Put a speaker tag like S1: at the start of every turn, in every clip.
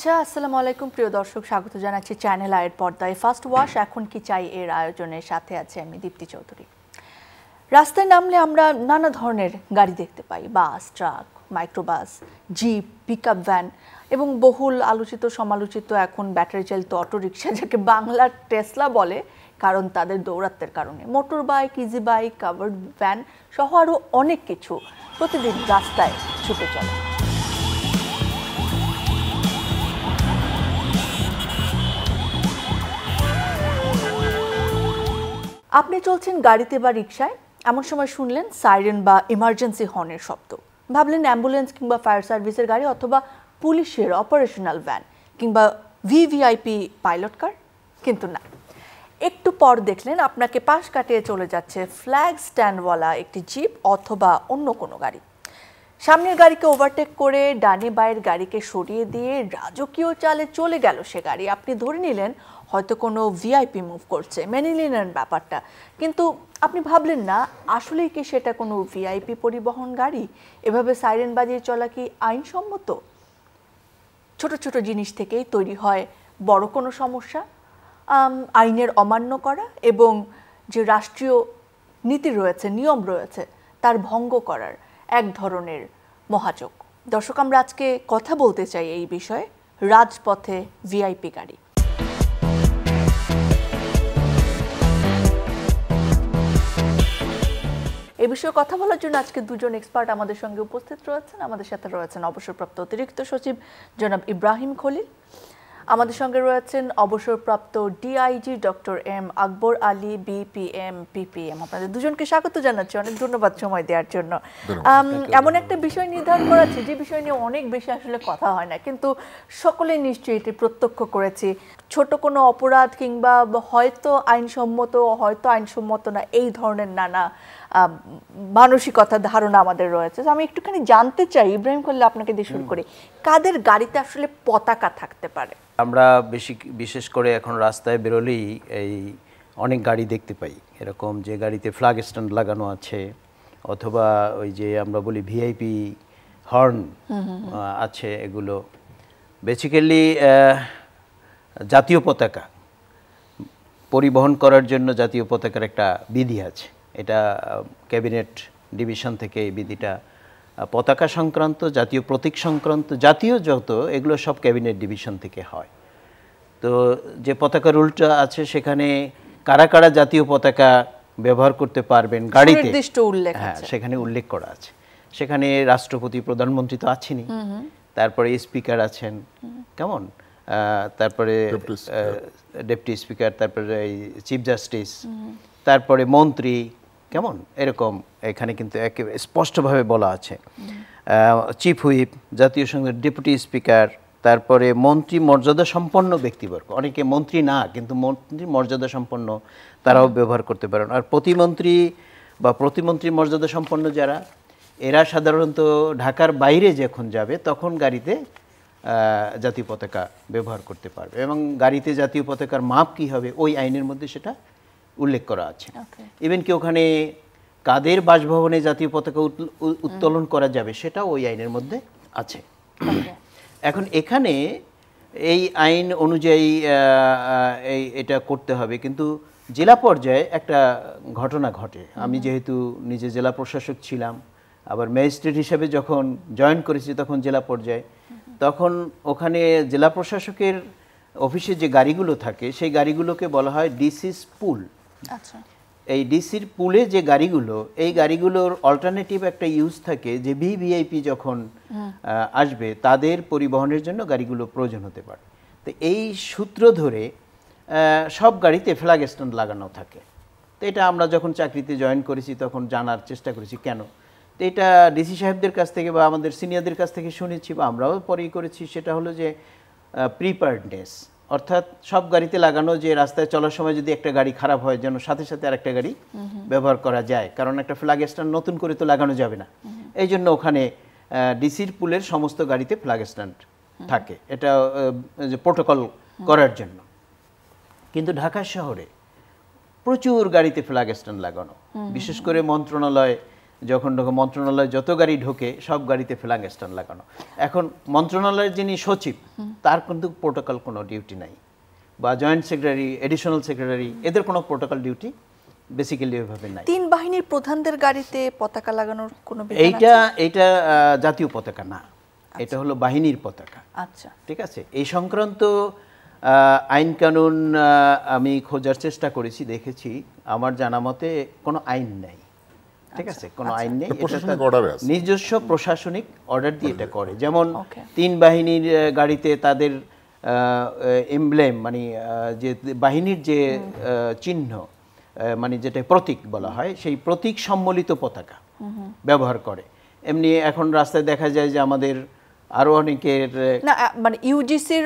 S1: আচ্ছা, আসসালামু আলাইকুম প্রিয় দর্শক, স্বাগত জানাচ্ছি চ্যানেল আয়ের পর্দায় ফার্স্ট ওয়াশ এখন কি চাই এর আয়োজনের সাথে আছে আমি দীপ্তি চৌধুরী। রাস্তায় নামলে আমরা নানা ধরনের গাড়ি দেখতে পাই, bus, truck, microbus, jeep, pickup van এবং বহুল আলোচিত সমালোচিত এখন ব্যাটারি চালিত অটোরিকশা, যাকে বাংলার টেসলা বলে কারণ তাদের দৌরাত্মের কারণে, motor bike, easy bike, covered van সহ আরও অনেক কিছু প্রতিদিন রাস্তায় ছুটে চলে। আপনি চলছেন গাড়িতে বা রিকশায়, এমন সময় শুনলেন সাইরেন বা ইমার্জেন্সি হর্নের শব্দ, ভাবলেন অ্যাম্বুলেন্স কিংবা ফায়ার সার্ভিসের গাড়ি অথবা পুলিশের অপারেশনাল ভ্যান কিংবা ভিভিআইপি পাইলট কার, কিন্তু না, একটু পর দেখলেন আপনাকে পাশ কাটিয়ে চলে যাচ্ছে ফ্ল্যাগ স্ট্যান্ডওয়ালা একটি জিপ অথবা অন্য কোনো গাড়ি। সামনের গাড়িকে ওভারটেক করে ডানে বায়ের গাড়িকে সরিয়ে দিয়ে রাজকীয় চালে চলে গেল সে গাড়ি। আপনি ধরে নিলেন হয়তো কোনো ভিআইপি মুভ করছে, মেনে নিলেন ব্যাপারটা, কিন্তু আপনি ভাবলেন না আসলেই কি সেটা কোনো ভিআইপি পরিবহন গাড়ি? এভাবে সাইরেন বাজিয়ে চলা কি আইনসম্মত? ছোট ছোট জিনিস থেকেই তৈরি হয় বড় কোনো সমস্যা, আইনের অমান্য করা এবং যে রাষ্ট্রীয় নীতি রয়েছে, নিয়ম রয়েছে, তার ভঙ্গ করার এক ধরনের মহাযোগ। দর্শক, আমরা আজকে কথা বলতে চাই এই বিষয়ে, রাজপথে ভিআইপি গাড়ি। এই বিষয়ে কথা বলার জন্য আজকে দুজন এক্সপার্ট আমাদের সঙ্গে উপস্থিত রয়েছেন। আমাদের সাথে রয়েছেন অবসরপ্রাপ্ত অতিরিক্ত সচিব জনাব ইব্রাহিম খলিল, আমাদের সঙ্গে রয়েছেন অবসরপ্রাপ্ত DIG doctor M Akbar Ali, BPM, PPM. আপনাদের দুজনকে স্বাগত জানাচ্ছি, অনেক ধন্যবাদ সময় দেওয়ার জন্য। এমন একটা বিষয় নির্ধারণ করা আছে যে বিষয় নিয়ে অনেক বেশি আসলে কথা হয় না, কিন্তু সকলেই নিশ্চয়ই এটি প্রত্যক্ষ করেছি। ছোট কোনো অপরাধ কিংবা হয়তো আইনসম্মত, হয়তো আইনসম্মত না, এই ধরনের নানা মানসিকতা, ধারণা আমাদের রয়েছে। আমি একটুখানি জানতে চাই, ইব্রাহিম খলিল আপনাকে দিয়ে শুরু করি, কাদের গাড়িতে আসলে পতাকা থাকতে পারে?
S2: আমরা বিশেষ করে এখন রাস্তায় বেরোলেই এই অনেক গাড়ি দেখতে পাই এরকম, যে গাড়িতে ফ্ল্যাগ স্ট্যান্ড লাগানো আছে অথবা ওই যে আমরা বলি ভিআইপি হর্ন আছে। এগুলো বেসিক্যালি জাতীয় পতাকা পরিবহন করার জন্য জাতীয় পতাকার একটা বিধি আছে। এটা ক্যাবিনেট ডিভিশন থেকে এই বিধিটা পতাকা সংক্রান্ত, জাতীয় প্রতীক সংক্রান্ত, জাতীয় যত এগুলো সব ক্যাবিনেট ডিভিশন থেকে হয়। তো যে পতাকা রুলটা আছে সেখানে কারা কারা জাতীয় পতাকা ব্যবহার করতে পারবেন গাড়িতে, হ্যাঁ সেখানে উল্লেখ করা আছে। সেখানে রাষ্ট্রপতি, প্রধানমন্ত্রী তো আছেনই, তারপরে স্পিকার আছেন, কেমন, তারপরে ডেপুটি স্পিকার, তারপরে চিফ জাস্টিস, তারপরে মন্ত্রী, কেমন, এরকম এখানে কিন্তু একেবারে স্পষ্টভাবে বলা আছে। চিফ হুইপ, জাতীয় সংসদের ডেপুটি স্পিকার, তারপরে মন্ত্রী মর্যাদা সম্পন্ন ব্যক্তিবর্গ, অনেকে মন্ত্রী না কিন্তু মন্ত্রী মর্যাদা সম্পন্ন, তারাও ব্যবহার করতে পারেন। আর প্রতিমন্ত্রী বা প্রতিমন্ত্রী মর্যাদা সম্পন্ন যারা, এরা সাধারণত ঢাকার বাইরে যখন যাবে তখন গাড়িতে জাতীয় পতাকা ব্যবহার করতে পারবে, এবং গাড়িতে জাতীয় পতাকার মাপ কী হবে ওই আইনের মধ্যে সেটা উল্লেখ করা আছে। ইভেন কি ওখানে কাদের বাসভবনে জাতীয় পতাকা উত্তোলন করা যাবে সেটাও ওই আইনের মধ্যে আছে। এখন এখানে এই আইন অনুযায়ী এটা করতে হবে, কিন্তু জেলা পর্যায়ে একটা ঘটনা ঘটে। আমি যেহেতু নিজে জেলা প্রশাসক ছিলাম, আবার ম্যাজিস্ট্রেট হিসেবে যখন জয়েন করেছি তখন জেলা পর্যায়ে, তখন ওখানে জেলা প্রশাসকের অফিসে যে গাড়িগুলো থাকে সেই গাড়িগুলোকে বলা হয় ডিসিস পুল। আচ্ছা, এই ডিসির পুলে যে গাড়িগুলো, এই গাড়িগুলোর অল্টারনেটিভ একটা ইউজ থাকে যে ভিভিআইপি যখন আসবে তাদের পরিবহনের জন্য গাড়িগুলো প্রয়োজন হতে পারে। তো এই সূত্র ধরে সব গাড়িতে ফ্ল্যাগ স্ট্যান্ড লাগানো থাকে। তো এটা আমরা যখন চাকরিতে জয়েন করেছি তখন জানার চেষ্টা করেছি কেন। তো এটা ডিসি সাহেবদের কাছ থেকে বা আমাদের সিনিয়রদের কাছ থেকে শুনেছি বা আমরাও পরেই করেছি, সেটা হলো যে প্রিপেয়ার্ডনেস, অর্থাৎ সব গাড়িতে লাগানো, যে রাস্তায় চলার সময় যদি একটা গাড়ি খারাপ হয় যেন সাথে সাথে আরেকটা গাড়ি ব্যবহার করা যায়, কারণ একটা ফ্ল্যাগ স্ট্যান্ড নতুন করে তো লাগানো যাবে না। এই জন্য ওখানে ডিসির পুলের সমস্ত গাড়িতে ফ্ল্যাগ স্ট্যান্ড থাকে, এটা প্রোটোকল করার জন্য। কিন্তু ঢাকা শহরে প্রচুর গাড়িতে ফ্ল্যাগ স্ট্যান্ড লাগানো, বিশেষ করে মন্ত্রণালয়, যখন মন্ত্রণালয়ে যত গাড়ি ঢোকে সব গাড়িতে ফ্ল্যাগ স্ট্যান্ড লাগানো। এখন মন্ত্রণালয়ের যিনি সচিব তার কিন্তু প্রোটোকল কোনো ডিউটি নাই, বা জয়েন্ট সেক্রেটারি, এডিশনাল সেক্রেটারি, এদের কোনো প্রোটোকল ডিউটি বেসিক্যালি ওইভাবে নাই।
S1: 3 বাহিনীর প্রধানদের গাড়িতে পতাকা লাগানোর কোনো বিধান আছে?
S2: এইটা জাতীয় পতাকা না, এটা হলো বাহিনীর পতাকা।
S1: আচ্ছা,
S2: ঠিক আছে। এই সংক্রান্ত আইন কানুন আমি খোঁজার চেষ্টা করেছি, দেখেছি আমার জানা মতে কোনো আইন নাই। ঠিক আছে, কোনো আইন নেই, নিজস্ব প্রশাসনিক অর্ডার দিয়ে এটা করে। যেমন 3 বাহিনীর গাড়িতে তাদের এমব্লেম মানে যে বাহিনীর যে চিহ্ন মানে যেটা প্রতীক বলা হয়, সেই প্রতীক সম্বলিত পতাকা ব্যবহার করে। এমনি এখন রাস্তায় দেখা যায় যে আমাদের আরো অনেকের
S1: না মানে ইউজিসির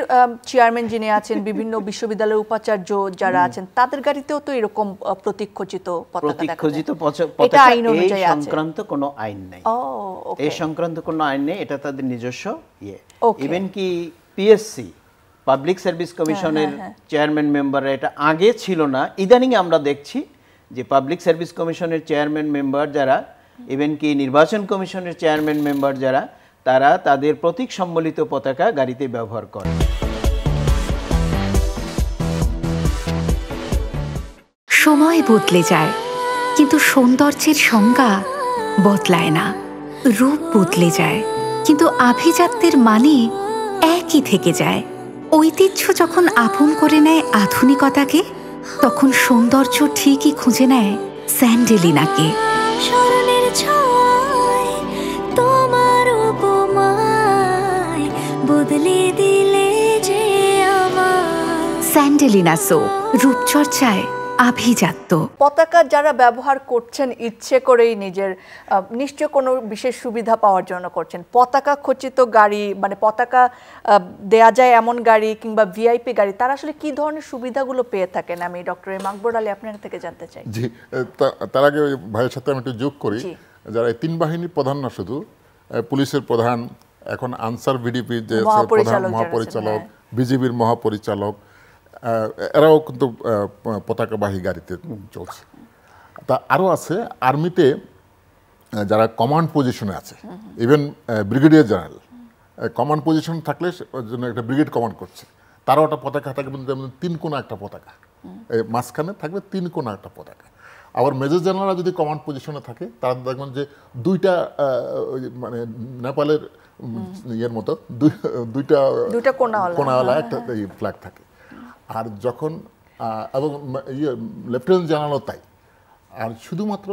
S1: চেয়ারম্যান যিনি আছেন, বিভিন্ন বিশ্ববিদ্যালয়ের উপাচার্য যারা আছেন, তাদের গাড়িতেও তো এরকম প্রতীকখচিত পতাকা দেখা যায়। এটা আইন অনুযায়ী আছে,
S2: সংক্রান্ত কোনো আইন নাই। এই সংক্রান্ত কোনো আইন নেই, এটা তাদের নিজস্ব ইভেন কি পিএসসি পাবলিক সার্ভিস কমিশনের চেয়ারম্যান মেম্বাররা, এটা আগে ছিল না, ইদানিং আমরা দেখছি যে পাবলিক সার্ভিস কমিশনের চেয়ারম্যান মেম্বার যারা, ইভেন কি নির্বাচন কমিশনের চেয়ারম্যান মেম্বার যারা, তারা তাদের প্রতীক সম্বলিত পতাকা গাড়িতে ব্যবহার করে।
S3: সময় বদলে যায় কিন্তু সৌন্দর্যের সংজ্ঞা বদলায় না। রূপ বদলে যায় কিন্তু আভিজাত্যের মানে একই থেকে যায়। ঐতিহ্য যখন আপন করে নেয় আধুনিকতাকে, তখন সৌন্দর্য ঠিকই খুঁজে নেয় স্যান্ডেলিনাকে। তোমার উপমায় বদলে দিলে যে আমার স্যান্ডেলিনা সো, রূপচর্চায় আভিজাত্য।
S1: পতাকা যারা ব্যবহার করছেন ইচ্ছে করেই নিজের নিশ্চয় কোনো বিশেষ সুবিধা পাওয়ার জন্য করছেন, পতাকা খচিত গাড়ি মানে পতাকা দেয়া যায় এমন গাড়ি কিংবা ভিআইপি গাড়ি, তারা আসলে কি ধরনের সুবিধাগুলো পেয়ে থাকেন? আমি ডক্টর মাকবুর আলী আপনার থেকে জানতে চাই।
S4: জি, তার আগে ভাইয়ের সাথে আমি একটু যোগ করি, যারা এই 3 বাহিনীর প্রধান না শুধু, পুলিশের প্রধান, এখন আনসার ভিডিপি যে মহাপরিচালক, বিজিবির মহাপরিচালক, এরাও কিন্তু পতাকাবাহী গাড়িতে চলছে। তা আরও আছে আর্মিতে যারা কমান্ড পজিশনে আছে, even brigadier general command position থাকলে জন্য একটা ব্রিগেড কমান্ড করছে, তারাও একটা পতাকা থাকবে, 3 কোণা একটা পতাকা, মাঝখানে থাকবে 3 কোণা একটা পতাকা। আবার মেজর জেনারেল যদি কমান্ড পজিশনে থাকে, তারা দেখবেন যে 2টা মানে নেপালের ইয়ের মতো দুইটা কোণাওয়ালা একটা ফ্ল্যাগ থাকে। আর যখন এবং লেফটেন্যান্ট জেনারেলও তাই। আর শুধুমাত্র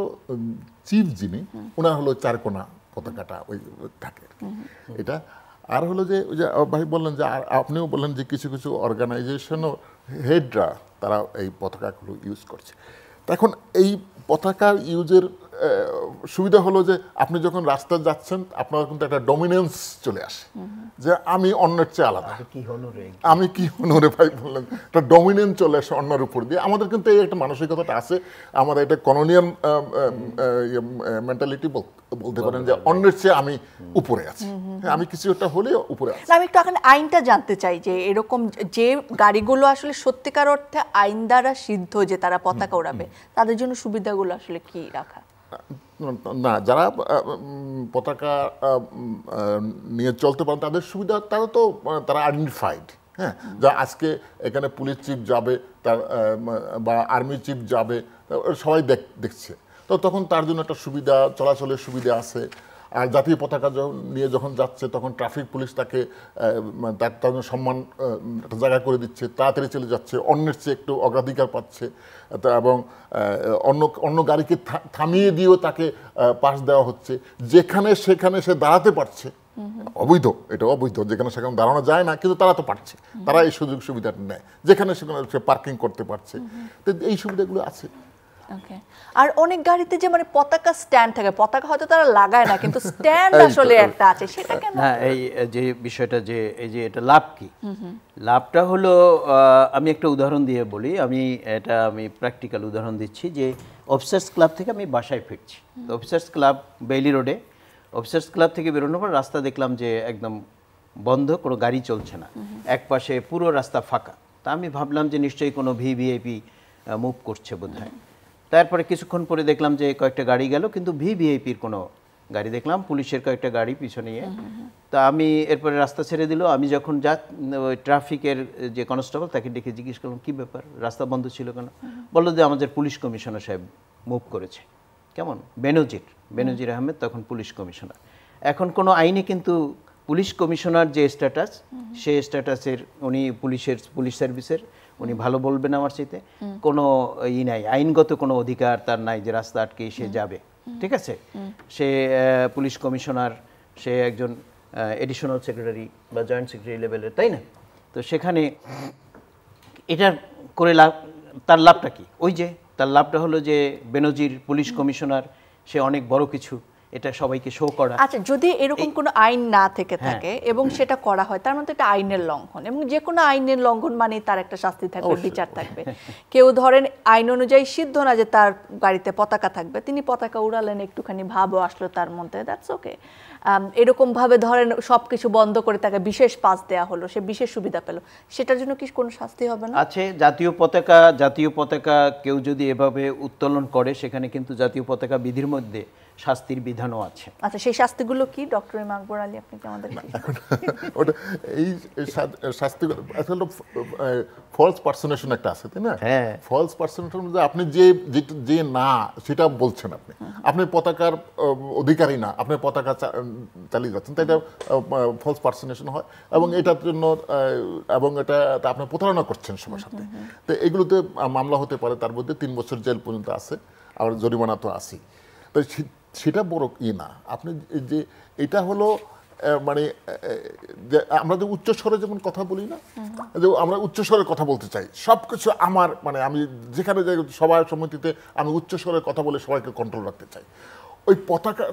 S4: চিফ যিনি, ওনার হলো 4 কোণা পতাকাটা ওই থাকে এটা। আর হলো যে ওই যে ভাই বললেন যে, আপনিও বললেন যে কিছু কিছু অর্গানাইজেশনও হেডরা তারা এই পতাকাগুলো ইউজ করছে। এখন এই পতাকার ইউজের সুবিধা হলো যে আপনি যখন রাস্তায় যাচ্ছেন আপনার কিন্তু একটা ডমিনেন্স চলে আসে, যে আমি অন্যের চেয়ে আলাদা, আমি কি হনরে ভাই বললেন, একটা ডমিনেন্স চলে আসে অন্যের উপর দিয়ে। আমাদের কিন্তু এই একটা মানসিকতাটা আছে, আমাদের এটা কলোনিয়াল মেন্টালিটি বলতে পারেন, যে অন্যের চেয়ে আমি উপরে আছি, আমি কিছু একটা হলে উপরে আছি।
S1: আমি একটু এখন আইনটা জানতে চাই, যে এরকম যে গাড়িগুলো আসলে সত্যিকার অর্থে আইন দ্বারা সিদ্ধ যে তারা পতাকা উড়াবে, তাদের জন্য সুবিধাগুলো আসলে কি রাখা?
S4: না, যারা পতাকা নিয়ে চলতে পারেন তাদের সুবিধা, তারা আইডেন্টিফাইড। হ্যাঁ, যা আজকে এখানে পুলিশ চিফ যাবে, তার বা আর্মি চিফ যাবে, সবাই দেখছে, তো তখন তার জন্য একটা সুবিধা, চলাচলের সুবিধা আছে। আর জাতীয় পতাকা নিয়ে যখন যাচ্ছে তখন ট্রাফিক পুলিশ তাকে তার সম্মান একটা জায়গা করে দিচ্ছে, তাড়াতাড়ি চলে যাচ্ছে, অন্যের চেয়ে একটু অগ্রাধিকার পাচ্ছে, এবং অন্য গাড়িকে থামিয়ে দিয়েও তাকে পাস দেওয়া হচ্ছে, যেখানে সেখানে সে দাঁড়াতে পারছে। অবৈধ, এটা অবৈধ, যেখানে সেখানে দাঁড়ানো যায় না, কিন্তু তারা তো পারছে, তারা এই সুযোগ সুবিধাটা নেয়, যেখানে সেখানে সে পার্কিং করতে পারছে, তো এই সুবিধাগুলো আছে।
S1: আর অনেক গাড়িতে যে মানে পতাকা স্ট্যান্ড থাকে, পতাকা হয়তো তারা লাগায় না, কিন্তু স্ট্যান্ড আসলে একটা আছে, সেটা কেন?
S2: হ্যাঁ, এই যে বিষয়টা, যে এই যে এটা লাভ কি, লাভটা হলো, আমি একটা উদাহরণ দিয়ে বলি, আমি প্র্যাকটিক্যাল উদাহরণ দিচ্ছি, যে অফিসার্স ক্লাব থেকে আমি বাসায় ফিরছি, তো অফিসার্স ক্লাব বেইলি রোডে, অফিসার্স ক্লাব থেকে বেরোনোর পর রাস্তা দেখলাম যে একদম বন্ধ, কোনো গাড়ি চলছে না, এক পাশে পুরো রাস্তা ফাঁকা। তা আমি ভাবলাম যে নিশ্চয়ই কোনো ভিভিআইপি মুভ করছে বোধহয়। তারপরে কিছুক্ষণ পরে দেখলাম যে কয়েকটা গাড়ি গেল, কিন্তু ভিভিআইপির কোনো গাড়ি দেখলাম, পুলিশের কয়েকটা গাড়ি পিছনে নিয়ে। তা আমি এরপরে রাস্তা ছেড়ে দিল। আমি যখন ওই ট্রাফিকের যে কনস্টেবল তাকে ডেকে জিজ্ঞেস করলাম কী ব্যাপার, রাস্তা বন্ধ ছিল কেন? বললো যে আমাদের পুলিশ কমিশনার সাহেব মুভ করেছে। কেমন? বেনজির আহমেদ তখন পুলিশ কমিশনার। এখন কোনো আইনে কিন্তু পুলিশ কমিশনার যে স্ট্যাটাস, সেই স্ট্যাটাসের উনি পুলিশ সার্ভিসের উনি ভালো বলবেন আমার চাইতে, কোনো নাই, আইনগত কোনো অধিকার তার নাই যে রাস্তা আটকে সে যাবে। ঠিক আছে, সে পুলিশ কমিশনার, সে একজন এডিশনাল সেক্রেটারি বা জয়েন্ট সেক্রেটারি লেভেলের, তাই না? তো সেখানে এটার করে তার লাভটা কি? ওই যে তার লাভটা হলো যে বেনজির পুলিশ কমিশনার, সে অনেক বড় কিছু, এটা সবাইকে শো করা।
S1: আচ্ছা, যদি এরকম কোনো আইন না থেকে থাকে এবং সেটা করা হয়, তার মানে এটা আইনের লঙ্ঘন, এবং যে কোনো আইনের লঙ্ঘন মানে তার একটা শাস্তি থাকবে, বিচার থাকবে। কেউ ধরেন আইন অনুযায়ী সিদ্ধ না যে তার গাড়িতে পতাকা থাকবে, তিনি পতাকা উড়ালেন, একটুখানি ভাবও আসলো তার মধ্যে, দ্যাটস ওকে। এরকম ভাবে ধরেন সবকিছু বন্ধ করে তাকে বিশেষ পাস দেওয়া হলো, সে বিশেষ সুবিধা পেল, সেটার জন্য কি কোনো শাস্তি হবে না?
S2: আছে, জাতীয় পতাকা কেউ যদি এভাবে উত্তোলন করে, সেখানে কিন্তু জাতীয় পতাকা বিধির মধ্যে শাস্তির বিধানও আছে।
S1: আচ্ছা, সেই শাস্তিগুলো কি ডক্টর এম আকবর আলী আপনি কি আমাদের
S4: ওটা এই শাস্তি আসলে ফলস পার্সনেশন একটা আছে, তাই না?
S2: হ্যাঁ,
S4: ফলস পার্সনেশন মধ্যে আপনি যে না সেটা বলছেন, আপনি পতাকার অধিকারী না, আপনি পতাকা চালিয়ে যাচ্ছেন, তাই এটা ফলস পার্সনেশন হয়, এবং এটার জন্য এবং এটা আপনি প্রতারণা করছেন সবার সাথে। তো এগুলোতে মামলা হতে পারে, তার মধ্যে 3 বছর জেল পর্যন্ত আছে, আর জরিমানা তো আছেই। তো সেটা বড় না, আপনি যে এটা হলো মানে আমরা যে উচ্চস্বরে যেমন কথা বলি না, যে আমরা উচ্চস্বরে কথা বলতে চাই, সবকিছু আমার মানে আমি যেখানে যাই সবার সম্মতিতে আমি উচ্চস্বরে কথা বলে সবাইকে কন্ট্রোল রাখতে চাই। ওই পতাকা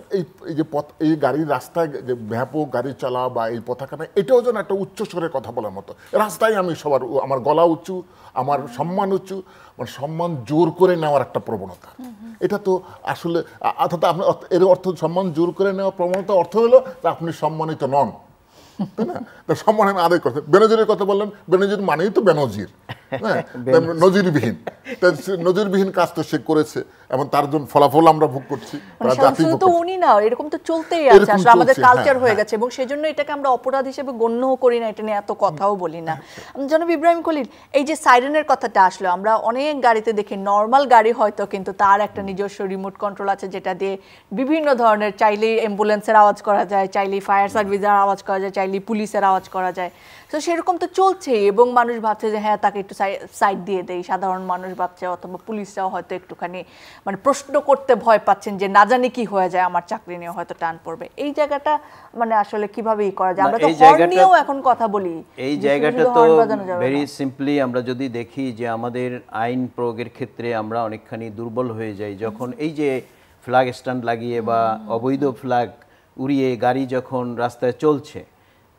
S4: এই গাড়ির রাস্তায় যে ব্যাপক গাড়ি চলা বা এই পতাকা না, এটাও যেন একটা উচ্চস্বরে কথা বলার মতো। রাস্তায় আমি সবার, আমার গলা উঁচু, আমার সম্মান উঁচু, মানে সম্মান জোর করে নেওয়ার একটা প্রবণতা, এটা তো আসলে অর্থাৎ আপনি এর অর্থ সম্মান জোর করে নেওয়ার প্রবণতা অর্থ হলো যে আপনি সম্মানিত নন, তাই না? সম্মান আমি আদায় করতে, বেনজিরের কথা বললেন, বেনজির মানেই তো বেনজির, হ্যাঁ, নজিরবিহীন। নজিরবিহীন কাজ তো সে করেছে এবং তার জন্য ফলাফল আমরা ভোগ করছি।
S1: তো উনি না, এরকম তো চলতেই আছে, আসলে আমাদের কালচার হয়ে গেছে, এবং সেজন্য এটাকে আমরা অপরাধ হিসেবে গণ্যও করি না, এটা নিয়ে এত কথাও বলি না। জনাব ইব্রাহিম খলিল, এই যে সাইরেনের কথাটা আসলো, আমরা অনেক গাড়িতে দেখি, নর্মাল গাড়ি হয়তো, কিন্তু তার একটা নিজস্ব রিমোট কন্ট্রোল আছে, যেটা দিয়ে বিভিন্ন ধরনের, চাইলেই অ্যাম্বুলেন্সের আওয়াজ করা যায়, চাইলেই ফায়ার সার্ভিসের আওয়াজ করা যায়, চাইলেই পুলিশের আওয়াজ করা যায়। তো সেরকম তো চলছেই, এবং মানুষ ভাবছে যে হ্যাঁ তাকে একটু সাইড দিয়ে দেই, সাধারণ মানুষ ভাবছে, অথবা পুলিশরাও হয়তো একটুখানি মানে প্রশ্ন করতে ভয় পাচ্ছেন যে না জানি কি হয়ে যায়, আমার চাকরি নিয়ে হয়তো টান পড়বে। এই জায়গাটা মানে আসলে কিভাবে করা যায়? আমরা তো হর্ন নিয়েও এখন কথা বলি,
S2: এই জায়গাটা তো ভেরি সিম্পলি আমরা যদি দেখি যে আমাদের আইন প্রয়োগের ক্ষেত্রে আমরা অনেকখানি দুর্বল হয়ে যাই, যখন এই যে ফ্ল্যাগ স্ট্যান্ড লাগিয়ে বা অবৈধ ফ্ল্যাগ উড়িয়ে গাড়ি যখন রাস্তায় চলছে,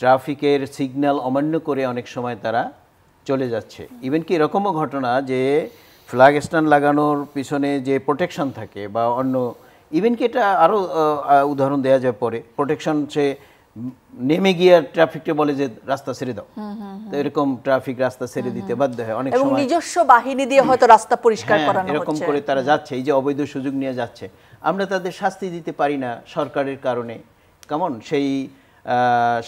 S2: ট্রাফিকের সিগন্যাল অমান্য করে অনেক সময় তারা চলে যাচ্ছে। ইভেন কি এরকমও ঘটনা যে ফ্ল্যাগ স্ট্যান্ড লাগানোর পিছনে যে প্রোটেকশন থাকে বা অন্য, ইভেন কি এটা আরও উদাহরণ দেওয়া যায় পরে, প্রোটেকশন সে নেমে গিয়ে ট্রাফিককে বলে যে রাস্তা ছেড়ে দাও, তো এরকম ট্রাফিক রাস্তা ছেড়ে দিতে বাধ্য হয় অনেক সময়,
S1: নিজস্ব বাহিনী দিয়ে হয়তো রাস্তা পরিষ্কার করানো হচ্ছে,
S2: এরকম করে তারা যাচ্ছে, এই যে অবৈধ সুযোগ নিয়ে যাচ্ছে। আমরা তাদের শাস্তি দিতে পারি না সরকারের কারণে, কেমন সেই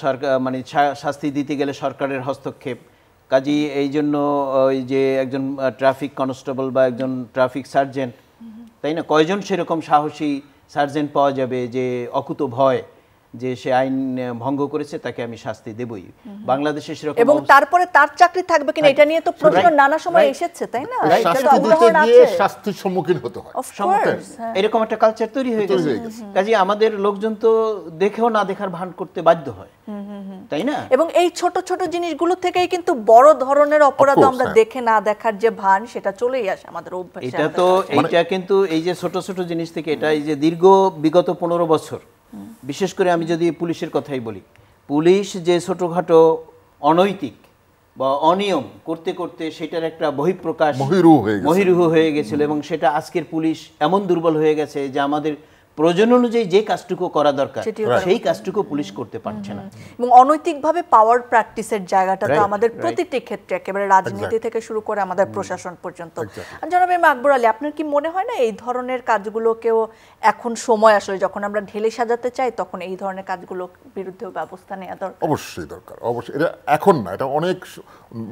S2: সরকার মানে শাস্তি দিতে গেলে সরকারের হস্তক্ষেপ, কাজী এই জন্য ওই যে একজন ট্রাফিক কনস্টেবল বা একজন ট্রাফিক সার্জেন্ট, তাই না, কয়জন সেরকম সাহসী সার্জেন্ট পাওয়া যাবে যে অকুত ভয় যে সে আইন ভঙ্গ করেছে, তাকে আমি শাস্তি দেবই। বাংলাদেশে সেরকম, এবং
S1: তারপরে তার চাকরি থাকবে কিনা এটা নিয়ে তো প্রশ্ন নানা সময় এসেছে, তাই না?
S4: শাস্তির সম্মুখীন হতে হয়,
S2: এরকম একটা কালচার তৈরি হয়ে গেছে। কাজে আমাদের লোকজন তো দেখেও না দেখার ভান করতে বাধ্য হয়, তাই না?
S1: এবং এই ছোট ছোট জিনিসগুলো থেকেই কিন্তু বড় ধরনের অপরাধ আমরা দেখে না দেখার যে ভান, সেটা চলেই আসে আমাদের অভ্যাসে।
S2: এটা তো এইটা কিন্তু এই যে ছোট ছোট জিনিস থেকে, এটা এই যে দীর্ঘ বিগত 15 বছর, বিশেষ করে আমি যদি পুলিশের কথাই বলি, পুলিশ যে ছোটখাটো অনৈতিক বা অনিয়ম করতে করতে সেটার একটা বহিঃপ্রকাশ মহিরুহ হয়ে গেছিল, এবং সেটা আজকের পুলিশ এমন দুর্বল হয়ে গেছে যে আমাদের প্রয়োজন অনুযায়ী যে কাজটুকু করা দরকার সেই কাজটুকু পুলিশ করতে পারছে না।
S1: এবং অনৈতিকভাবে পাওয়ার প্র্যাকটিসের জায়গাটা তো আমাদের প্রতিটি ক্ষেত্রে, একেবারে রাজনীতি থেকে শুরু করে আমাদের প্রশাসন পর্যন্ত। জনাব আকবর আলী, আপনার কি মনে হয় না এই ধরনের কাজগুলোকেও এখন সময় আসলে যখন আমরা ঢেলে সাজাতে চাই তখন এই ধরনের কাজগুলো বিরুদ্ধেও ব্যবস্থা নেওয়া দরকার?
S4: অবশ্যই দরকার, অবশ্যই। এটা এখন না, এটা অনেক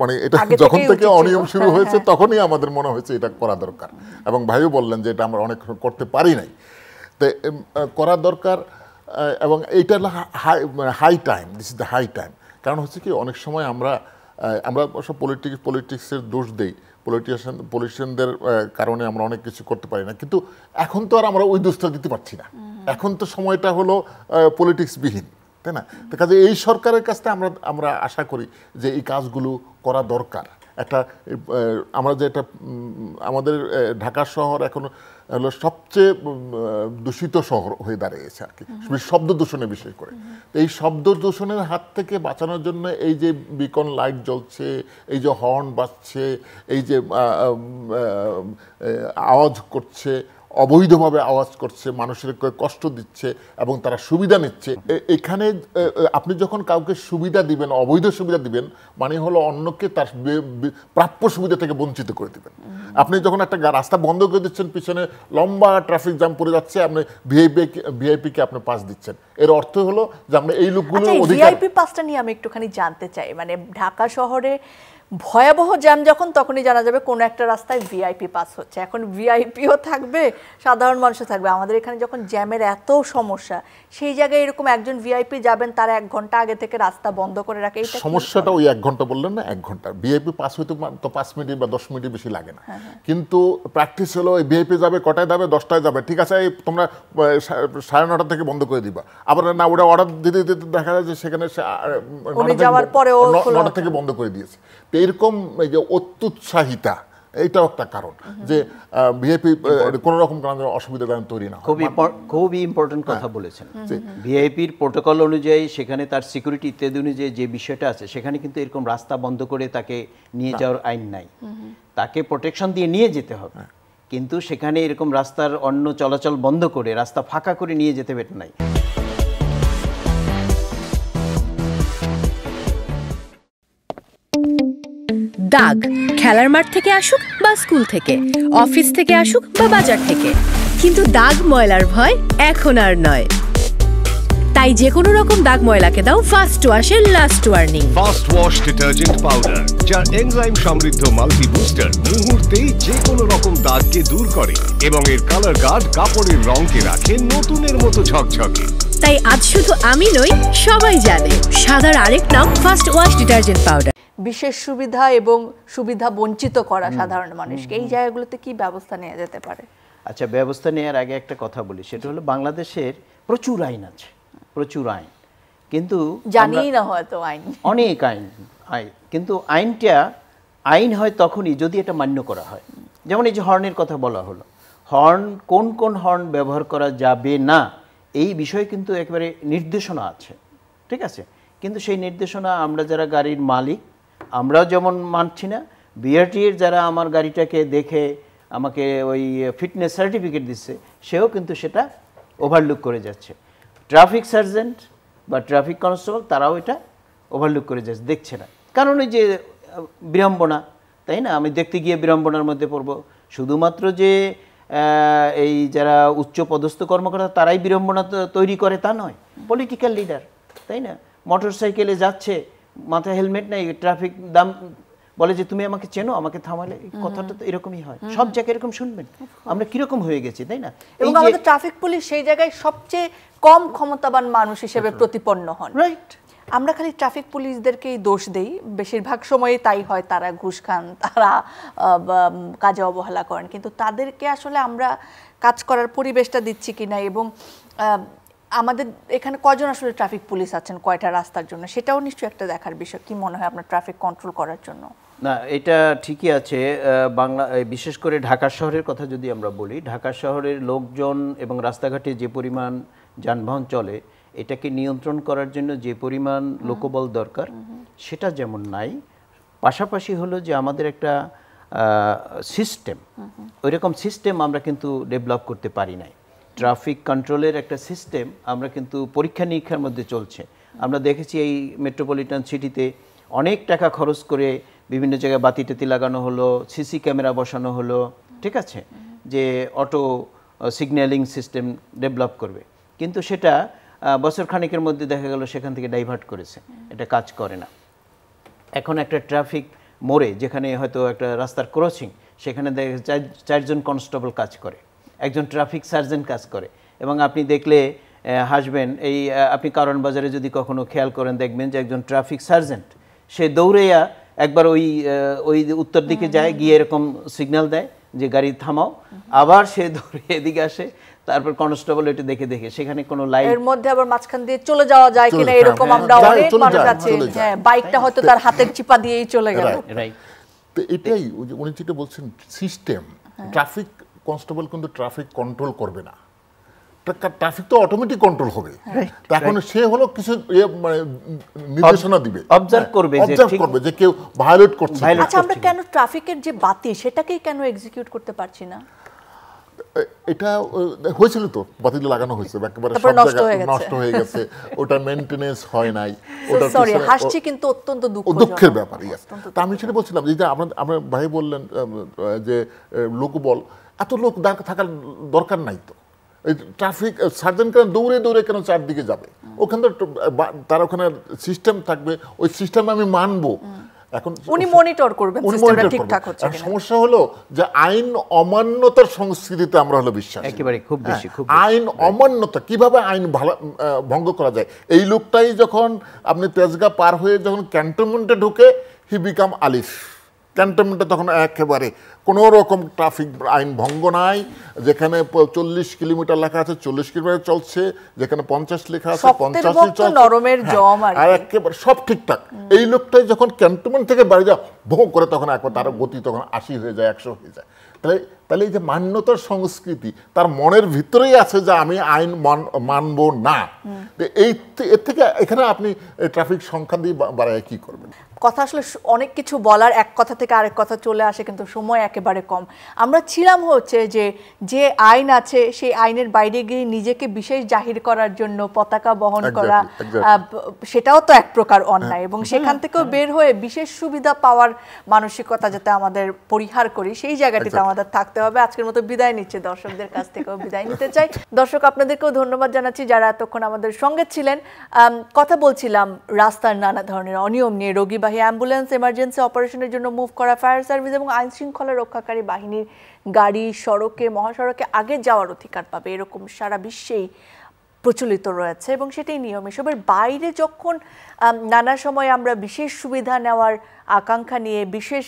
S4: মানে এটা যখন থেকে অনিয়ম শুরু হয়েছে তখনই আমাদের মনে হয়েছে এটা করা দরকার, এবং ভাইও বললেন যে এটা আমরা অনেক করতে পারি নাই, তো করা দরকার। এবং এইটা high time, this is the high time. কারণ হচ্ছে কি অনেক সময় আমরা সব পলিটিক্সের দোষ দেই, পলিটিশিয়ানদের কারণে আমরা অনেক কিছু করতে পারি না, কিন্তু এখন তো আর আমরা ওই দোষটা দিতে পারছি না। এখন তো সময়টা হলো পলিটিক্সবিহীন, তাই না? তো কাজে এই সরকারের কাছ থেকে আমরা আশা করি যে এই কাজগুলো করা দরকার। আমরা যে আমাদের ঢাকা শহর এখন হলো সবচেয়ে দূষিত শহর হয়ে দাঁড়িয়েছে আর কি, শব্দ দূষণে বিশেষ করে। এই শব্দ দূষণের হাত থেকে বাঁচানোর জন্য এই যে বিকন লাইট জ্বলছে, এই যে হর্ন বাজছে, এই যে আওয়াজ করছে, অবৈধভাবে আওয়াজ করছে, মানুষের কষ্ট দিচ্ছে এবং তারা সুবিধা নিচ্ছে, এখানে আপনি যখন কাউকে সুবিধা দিবেন, অবৈধ সুবিধা দিবেন, মানে হলো অন্যকে তার প্রাপ্য সুবিধা থেকে বঞ্চিত করে দিবেন। আপনি যখন একটা রাস্তা বন্ধ করে দিচ্ছেন, পিছনে লম্বা ট্রাফিক জ্যাম পড়ে যাচ্ছে, আপনি ভিআইপিকে আপনি পাস দিচ্ছেন, এর অর্থ হলো যে আমরা এই লোকগুলো
S1: ভিআইপি পাসটা নিয়ে আমি একটুখানি জানতে চাই। মানে ঢাকা শহরে ভয়াবহ জ্যাম যখন, তখনই জানা যাবে কোন একটা রাস্তায় ভিআইপি পাস হচ্ছে। এখন ভিআইপিও থাকবে, সাধারণ মানুষও থাকবে। আমাদের এখানে যখন জ্যামের এত সমস্যা, সেই জায়গায় এরকম একজন ভিআইপি যাবেন, তার 1 ঘন্টা আগে থেকে রাস্তা বন্ধ করে রাখে। এই
S4: সমস্যাটা ওই 1 ঘন্টা বললেন না, 1 ঘন্টা ভিআইপি পাস হইতে তো 5 মিনিট বা 10 মিনিট বেশি লাগে না, কিন্তু প্র্যাকটিস হলো এই ভিআইপি যাবে কটায় যাবে, 10টায় যাবে, ঠিক আছে তোমরা 9:30 থেকে বন্ধ করে দিবা। আবার না, ওটা অর্ডার দিতে দিতে দেখা যায় যে সেখানে 9টা থেকে বন্ধ করে দিয়েছে। এরকম এই যে অত্যুৎসাহিতা, এইটাও একটা কারণ যে ভিআইপি কোনো রকম অসুবিধা তৈরি না।
S2: খুবই ইম্পর্টেন্ট কথা বলেছেন। ভিআইপির প্রোটোকল অনুযায়ী সেখানে তার সিকিউরিটি ইত্যাদি অনুযায়ী যে বিষয়টা আছে, সেখানে কিন্তু এরকম রাস্তা বন্ধ করে তাকে নিয়ে যাওয়ার আইন নাই। তাকে প্রোটেকশন দিয়ে নিয়ে যেতে হবে, কিন্তু সেখানে এরকম রাস্তার অন্য চলাচল বন্ধ করে রাস্তা ফাঁকা করে নিয়ে যেতে বেটার নাই।
S5: দাগ খেলার মাঠ থেকে আসুক বা স্কুল থেকে, অফিস থেকে আসুক বা বাজার থেকে, কিন্তু দাগ ময়লার ভয় এখন আর নয়। তাই যে কোনো রকম দাগ ময়লাকে দাও ফার্স্ট ওয়াশের last warning.
S6: First wash detergent powder, যার এনজাইম সমৃদ্ধ মাল্টি বুস্টার মুহূর্তেই যে কোনো রকম দাগকে দূর করে এবং এর কালার গার্ড কাপড়ের রঙকে রাখে নতুনের মতো ঝকঝকে।
S5: তাই আজ শুধু আমি নই, সবাই জানে সাদার আরেক নাম ফার্স্ট ওয়াশ ডিটারজেন্ট পাউডার।
S1: বিশেষ সুবিধা এবং সুবিধা বঞ্চিত করা সাধারণ মানুষকে, এই জায়গাগুলোতে কি ব্যবস্থা নেওয়া যেতে পারে?
S2: আচ্ছা, ব্যবস্থা নেওয়ার আগে একটা কথা বলি, সেটা হলো বাংলাদেশের প্রচুর আইন আছে, প্রচুর আইন, কিন্তু
S1: জানিই না হয়তো আইন,
S2: অনেক আইন, কিন্তু আইন হয় তখনই যদি এটা মান্য করা হয়। যেমন এই যে হর্নের কথা বলা হলো, হর্ন কোন কোন হর্ন ব্যবহার করা যাবে না এই বিষয়ে কিন্তু একেবারে নির্দেশনা আছে, ঠিক আছে? কিন্তু সেই নির্দেশনা আমরা যারা গাড়ির মালিক, আমরাও যেমন মানছি না, বিআরটিএর যারা আমার গাড়িটাকে দেখে আমাকে ওই ফিটনেস সার্টিফিকেট দিচ্ছে, সেও কিন্তু সেটা ওভারলুক করে যাচ্ছে। ট্রাফিক সার্জেন্ট বা ট্রাফিক কনস্টেবল তারাও এটা ওভারলুক করে যাচ্ছে, দেখছে না। কারণ ওই যে বিড়ম্বনা, তাই না? আমি দেখতে গিয়ে বিড়ম্বনার মধ্যে পড়ব। শুধুমাত্র যে এই যারা উচ্চ পদস্থ কর্মকর্তা তারাই বিড়ম্বনা তৈরি করে তা নয়, পলিটিক্যাল লিডার, তাই না? মোটর সাইকেলে যাচ্ছে, মাথায় হেলমেট নাই, ট্রাফিক দাম বলে যে তুমি আমাকে চেনো, আমাকে থামালে, কথাটা তো এরকমই হয়। সব জায়গায় এরকম শুনবেন, আমরা কিরকম হয়ে গেছি, তাই না?
S1: এবং আমাদের ট্রাফিক পুলিশ সেই জায়গায় সবচেয়ে কম ক্ষমতাবান মানুষ হিসেবে প্রতিপন্ন হন, রাইট? আমরা খালি ট্রাফিক পুলিশদেরকেই দোষ দেই, বেশিরভাগ সময়ই তাই হয়, তারা ঘুষ খান, তারা কাজে অবহেলা করেন, কিন্তু তাদেরকে আসলে আমরা কাজ করার পরিবেশটা দিচ্ছি কিনা, এবং আমাদের এখানে কজন আসলে ট্রাফিক পুলিশ আছেন কয়টা রাস্তার জন্য, সেটাও নিশ্চয়ই একটা দেখার বিষয়। কি মনে হয় আপনার ট্রাফিক কন্ট্রোল করার জন্য?
S2: না, এটা ঠিকই আছে। বিশেষ করে ঢাকা শহরের কথা যদি আমরা বলি, ঢাকা শহরের লোকজন এবং রাস্তাঘাটে যে পরিমাণ যানবাহন চলে, এটাকে নিয়ন্ত্রণ করার জন্য যে পরিমাণ লোকবল দরকার সেটা যেমন নাই, পাশাপাশি হলো যে আমাদের একটা সিস্টেম, ওইরকম সিস্টেম আমরা কিন্তু ডেভেলপ করতে পারি নাই। ট্রাফিক কন্ট্রোলের একটা সিস্টেম আমরা কিন্তু পরীক্ষা নিরীক্ষার মধ্যে চলছে। আমরা দেখেছি এই মেট্রোপলিটন সিটিতে অনেক টাকা খরচ করে বিভিন্ন জায়গায় বাতি টাতি লাগানো হলো, সিসি ক্যামেরা বসানো হলো, ঠিক আছে, যে অটো সিগন্যালিং সিস্টেম ডেভেলপ করবে, কিন্তু সেটা বছর খানিকের মধ্যে দেখা গেল সেখান থেকে ডাইভার্ট করেছে, এটা কাজ করে না। এখন একটা ট্রাফিক মোড়ে যেখানে হয়তো একটা রাস্তার ক্রসিং, সেখানে চারজন কনস্টেবল কাজ করে, একজন ট্রাফিক সার্জেন্ট কাজ করে, এবং আপনি দেখলে হাসবেন, এই আপনি কারণ বাজারে যদি কখনো খেয়াল করেন দেখবেন যে একজন ট্রাফিক সার্জেন্ট সে দৌড়েয়া একবার ওই উত্তর দিকে যায়, গিয়ে এরকম সিগন্যাল দেয় যে গাড়ি থামাও, আবার সে দৌড়ে এদিকে আসে, তারপর কনস্টেবল এটা দেখে দেখে সেখানে কোনো লাইট,
S1: এর মধ্যে আবার মাঝখান দিয়ে চলে যাওয়া যায় কিনা এরকম আমরা অনেক মানুষ আছে, হ্যাঁ, বাইকটা হয়তো তার হাতের চিপা দিয়েই চলে গেল।
S2: রাইট,
S4: তো এটাই উনি যেটা বলছেন সিস্টেম, ট্রাফিক কনস্টেবল কিন্তু ট্রাফিক কন্ট্রোল করবে না, ট্রাফিক তো অটোমেটিক কন্ট্রোল হবে। এখন সে হলো কিছু মানে নির্দেশনা দিবে,
S2: অবজার্ভ করবে
S4: যে কেউ ভায়োলেট করছে।
S1: আচ্ছা, আমরা কেন ট্রাফিকের যে বাতি সেটাকেই কেন এক্সিকিউট করতে পারছি না?
S4: এটা হয়েছিল তো, বাতিল লাগানো হয়েছে, একেবারে সব জায়গায় নষ্ট হয়ে গেছে, ওটা মেইনটেনেন্স হয় নাই, ওটা
S1: সরি হাসছি কিন্তু অত্যন্ত
S4: দুঃখের ব্যাপার। তা আমি সেটা বলছিলাম যে আমরা ভাই বললেন যে লোকবল, এত লোক থাকার দরকার নাই তো, ট্রাফিক সার্জেন্ট কেন দৌড়ে দৌড়ে কেন চারদিকে যাবে, ওখানে তার ওখানে সিস্টেম থাকবে, ওই সিস্টেম আমি মানবো। এখন
S1: উনি মনিটর করবেন সিস্টেমটা ঠিকঠাক হচ্ছে কিনা।
S4: সমস্যা হলো যে আইন অমান্যতার সংস্কৃতিতে আমরা হলো বিশ্বাস,
S2: একেবারে খুব বেশি, খুব
S4: আইন অমান্যতা, কিভাবে আইন ভঙ্গ করা যায়। এই লোকটাই যখন আপনি তেজগাঁ পার হয়ে যখন ক্যান্টনমেন্টে ঢুকে, হি বিকাম আলিফ। ক্যান্টনমেন্টে তখন একেবারে কোনো রকম ট্রাফিক আইন ভঙ্গ নাই, যেখানে 40 কিলোমিটার লেখা আছে 40 কিলোমিটার চলছে, যেখানে 50 লেখা আছে 50 চলছে, আর একেবারে সব ঠিকঠাক। এই লোকটাই যখন ক্যান্টনমেন্ট থেকে বাড়ি যা ভোগ করে, তখন একবার তার গতি তখন 80 হয়ে যায়, 100 হয়ে যায়। তাহলে এই যে মান্যতার সংস্কৃতি তার মনের ভিতরেই আছে যে আমি আইন মানব না। এর থেকে এখানে আপনি ট্রাফিক সংখ্যা দিয়ে বাড়ায় কি করবেন?
S1: কথা আসলে অনেক কিছু বলার, এক কথা থেকে আরেক কথা চলে আসে, কিন্তু সময় একেবারে কম। আমরা ছিলাম হচ্ছে যে আইন আছে সেই আইনের বাইরে গিয়ে নিজেকে বিশেষ জাহির করার জন্য পতাকা বহন করা, সেটাও তো এক প্রকার অন্যায়, এবং সেখান থেকেও বের হয়ে বিশেষ সুবিধা পাওয়ার মানসিকতা যাতে আমাদের পরিহার করি, সেই জায়গাটিতে আমাদের থাকতে হবে। আজকের মতো বিদায় নিচ্ছে, দর্শকদের কাছ থেকেও বিদায় নিতে চাই। দর্শক, আপনাদেরকেও ধন্যবাদ জানাচ্ছি যারা এতক্ষণ আমাদের সঙ্গে ছিলেন। কথা বলছিলাম রাস্তার নানা ধরনের অনিয়ম নিয়ে, রোগীবাহী অ্যাম্বুলেন্স, এমার্জেন্সি অপারেশনের জন্য মুভ করা ফায়ার সার্ভিস এবং আইন শৃঙ্খলা রক্ষাকারী বাহিনীর গাড়ি সড়কে মহাসড়কে আগে যাওয়ার অধিকার পাবে, এরকম সারা বিশ্বেই প্রচলিত রয়েছে, এবং সেটাই নিয়ম। এসবের বাইরে যখন নানা সময় আমরা বিশেষ সুবিধা নেওয়ার আকাঙ্ক্ষা নিয়ে বিশেষ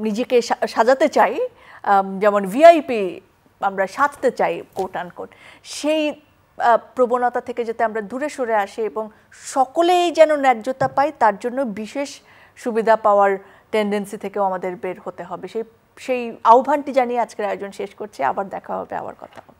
S1: নিজেকে সাজাতে চাই, যেমন ভিআইপি আমরা সাজতে চাই কোট আনকোট, সেই প্রবণতা থেকে যাতে আমরা দূরে সরে আসি এবং সকলেই যেন ন্যায্যতা পাই, তার জন্য বিশেষ সুবিধা পাওয়ার টেন্ডেন্সি থেকেও আমাদের বের হতে হবে। সেই আহ্বানটি জানিয়ে আজকের আয়োজন শেষ করছি। আবার দেখা হবে, আবার কথা হবে।